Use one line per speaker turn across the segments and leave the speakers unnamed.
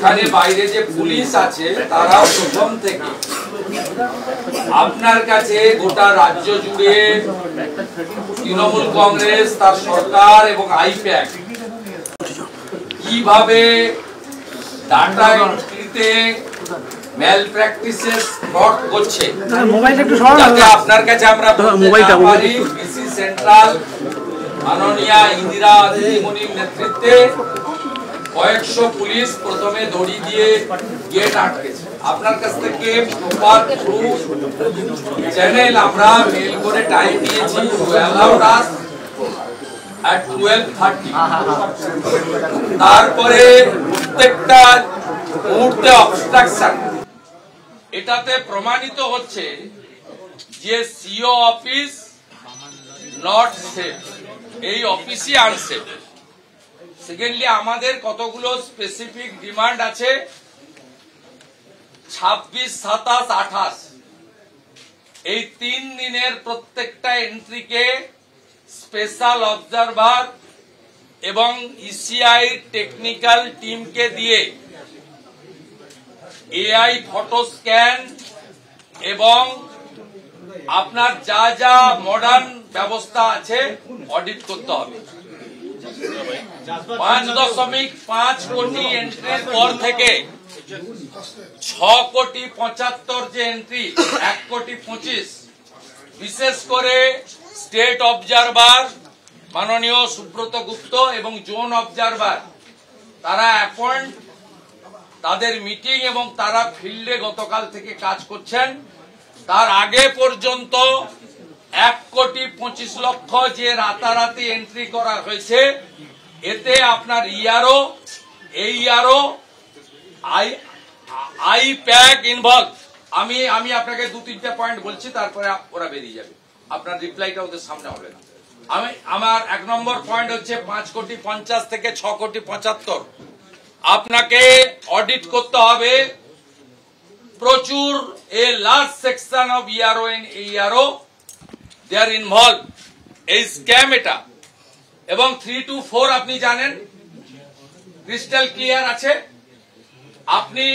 এখানে বাইরে যে পুলিশ আছে তারা প্রথম থেকে আপনার কাছে গোটা রাজ্য জুড়ে তৃণমূল কংগ্রেস তার সরকার এবং আইপ্যাক কিভাবে ডাটা এন্ট্রিতে ম্যাল প্র্যাকটিসেস ফ্রড করছে, যাতে আপনার কাছে আমরা বলতে পারি বিসি সেন্ট্রাল মাননীয়া ইন্দিরা দিদিমণির নেতৃত্বে কয়েকশো পুলিশ প্রথমে দড়ি দিয়ে গেট আটকেছে। আপনার কাছ থেকে প্রপার প্রুফ চ্যানেল আমরা মেল করে টাইম দিয়েছি, at 12:30 তারপরে প্রত্যেকটা মুহূর্তে অবস্ট্রাকশন। এটাতে প্রমাণিত হচ্ছে যে সিও অফিস নট সেফ, এই অফিসই আনসেফ। সেকেন্ডলি আমাদের কতগুলো স্পেসিফিক ডিমান্ড আছে, 26, 27, 28 এই 3 দিনের প্রত্যেকটা এন্ট্রিকে স্পেশাল অবজারভার এবং ইসিআই টেকনিক্যাল টিমকে দিয়ে এআই ফটো স্ক্যান এবং আপনার যা যা মডার্ন ব্যবস্থা আছে অডিট করতে হবে। 5.5 কোটি এন্ট্রির পর থেকে 6.75 যে এন্ট্রি 1.25 বিশেষ করে স্টেট অবজারভার মাননীয় সুব্রত গুপ্ত এবং জোন অবজারভার তারা অ্যাপয়েন্ট, তাদের মিটিং এবং তারা ফিল্ডে গতকাল থেকে কাজ করছেন। তার আগে পর্যন্ত 1,25,00,000 যে রাতারাতি এন্ট্রি করা হয়েছে, এতে আপনার ইআরও, এইআরও, আইপ্যাক ইনভলভ। আমি আপনাকে 2-3টা পয়েন্ট বলছি, তারপরে ওরা বেরিয়ে যাবে, আপনার রিপ্লাইটা ওদের সামনে হবে না। আমার 1 নম্বর পয়েন্ট হচ্ছে 5,50,00,000 থেকে 6,75,00,000 আপনাকে অডিট করতে হবে। প্রচুর a large section of ERO and AERO they are involve এই স্ক্যাম এটা। এবং 3 to 4 আপনি জানেন ক্রিস্টাল ক্লিয়ার আছে। আপনি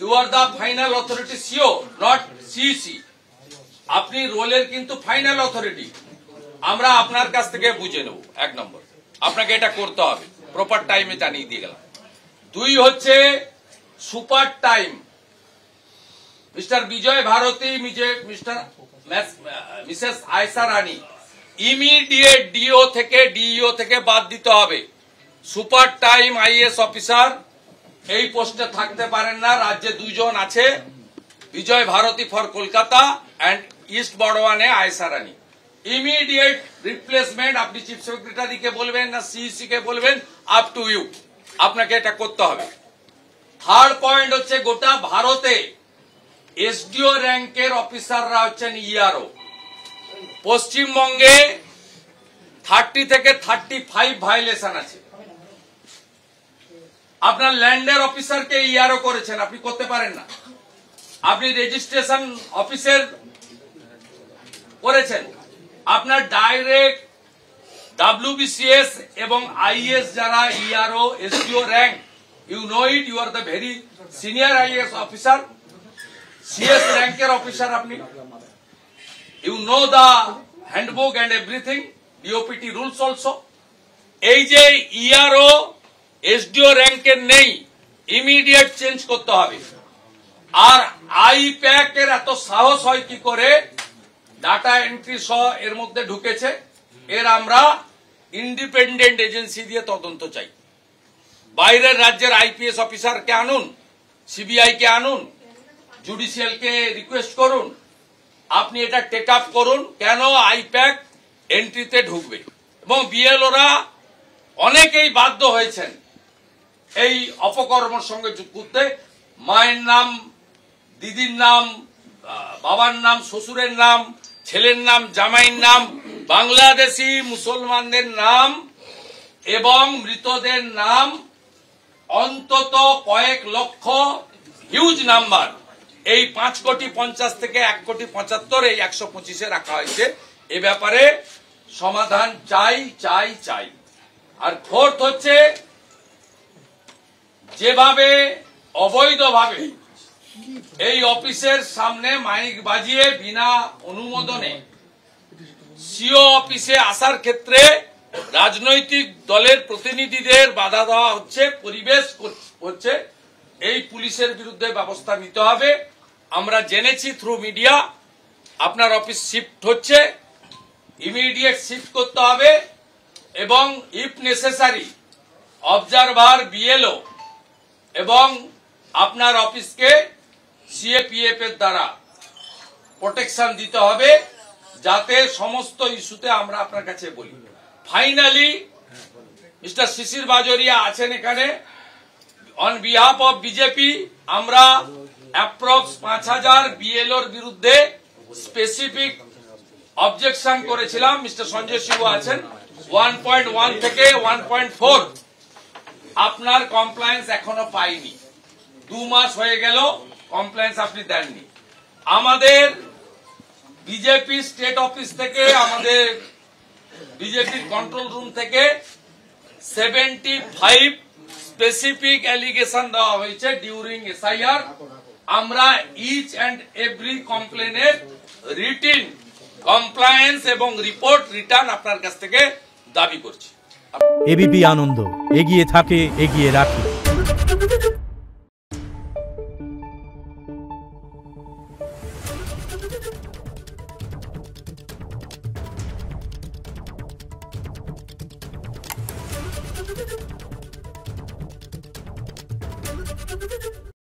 you are the final authority, CEO not CEC, আপনি রোলের কিন্তু ফাইনাল অথরিটি। আমরা আপনার কাছ থেকে বুঝে নেব। 1 নম্বর আপনাকে এটা করতে হবে, প্রপার টাইমে জানিয়ে দিয়ে গেলাম। 2 হচ্ছে সুপার টাইম। মিস্টার বিজয় ভারতী, মিসেস আয়সা রানী ইমিডিয়েট ডিও থেকে বাদ দিতে হবে। সুপার টাইম আইএস অফিসার এই পোস্টে থাকতে পারেন না। রাজ্যে 2 জন আছে, Vijay Bharati for Kolkata and east বর্ধমানে আয়সা রানী। ইমিডিয়েট রিপ্লেসমেন্ট আপনি চিফ সেক্রেটারিকে বলবেন না সিইসি কে বলবেন, আপ টু ইউ, আপনাকে এটা করতে হবে। 3rd পয়েন্ট হচ্ছে গোটা ভারতে এসডিও র্যাঙ্কের অফিসাররা হচ্ছেন ইআরও। পশ্চিমবঙ্গে 30 থেকে 35 ভায়োলেশন আছে। আপনার ল্যান্ডের অফিসারকে ইআরও করেছেন, আপনি করতে পারেন না। আপনি রেজিস্ট্রেশন অফিসের করেছেন, আপনার ডাইরেক্ট ডব্লিউবিসিএস এবং আইএস যারা ERO SDO rank, you know it, you are the very senior IAS officer, CS র্যাঙ্কের অফিসার আপনি, you know the handbook and everything, DOPT rules also. এই যে ইআরও এসডিও র্যাঙ্কের নেই, ইমিডিয়েট চেঞ্জ করতে হবে। আর আইপ্যাক এর এত সাহস হয় কি করে ডাটা এন্ট্রি সহ এর মধ্যে ঢুকেছে? এর আমরা ইন্ডিপেন্ডেন্ট এজেন্সি দিয়ে তদন্ত চাই। বাইরের রাজ্যের আইপিএস অফিসারকে আনুন, সিবিআই কে আনুন, জুডিশিয়ালকে রিকোয়েস্ট করুন, আপনি এটা টেক আপ করুন কেন আইপ্যাক এন্ট্রিতে ঢুকবে। এবং বিএলওরা অনেকেই বাধ্য হয়েছেন এই অপকর্মের সঙ্গে যুক্ত করতে। মায়ের নাম, দিদির নাম, বাবার নাম, শ্বশুরের নাম, ছেলের নাম, জামাইয়ের নাম, বাংলাদেশি মুসলমানদের নাম এবং মৃতদের নাম অন্তত কয়েক লক্ষ, হিউজ নাম্বার, এই 5,50,00,000 থেকে 1,75,00,000 এই 125-এ রাখা হয়েছে। এ ব্যাপারে সমাধান চাই চাই চাই। আর 4th হচ্ছে যেভাবে অবৈধভাবে এই অফিসের সামনে মাইক বাজিয়ে বিনা অনুমোদনে সিও অফিসে আসার ক্ষেত্রে রাজনৈতিক দলের প্রতিনিধিদের বাধা দেওয়া হচ্ছে, পরিবেশ হচ্ছে, এই পুলিশের বিরুদ্ধে ব্যবস্থা নিতে হবে। আমরা জেনেছি থ্রু মিডিয়া আপনার অফিস শিফট হচ্ছে, ইমিডিয়েট শিফট করতে হবে এবং ইফ নেসেসারি অবজারভার বিএলও এবং আপনার অফিসকে সিএপিএফ এর দ্বারা প্রোটেকশন দিতে হবে, যাতে সমস্ত ইস্যুতে আমরা আপনার কাছে বলি। ফাইনালি মিস্টার শিশির বাজোরিয়া আছেন এখানে, অন বিহাফ অফ বিজেপি আমরা অ্যাপ্রক্স 5000 বিএলওর বিরুদ্ধে স্পেসিফিক অবজেকশন করেছিলাম। মিস্টার সঞ্জয় সিংহ আছেন। 1.1 থেকে 1.4 আপনার কমপ্লায়েন্স এখনো পাইনি, 2 মাস হয়ে গেল কমপ্লায়েন্স আপনি দেননি। আমাদের বিজেপি স্টেট অফিস থেকে, আমাদের বিজেপির কন্ট্রোল রুম থেকে 75 স্পেসিফিক অ্যালিগেশন দেওয়া হয়েছে ডিউরিং এসআইআর। আমরা ইচ অ্যান্ড এভরি কমপ্লেনের রিটিন কমপ্লায়েন্স এবং রিপোর্ট রিটার্ন আপনার কাছ থেকে দাবি করছি।
এবিপি আনন্দ, এগিয়ে থাকে, এগিয়ে রাখে।
Thank you.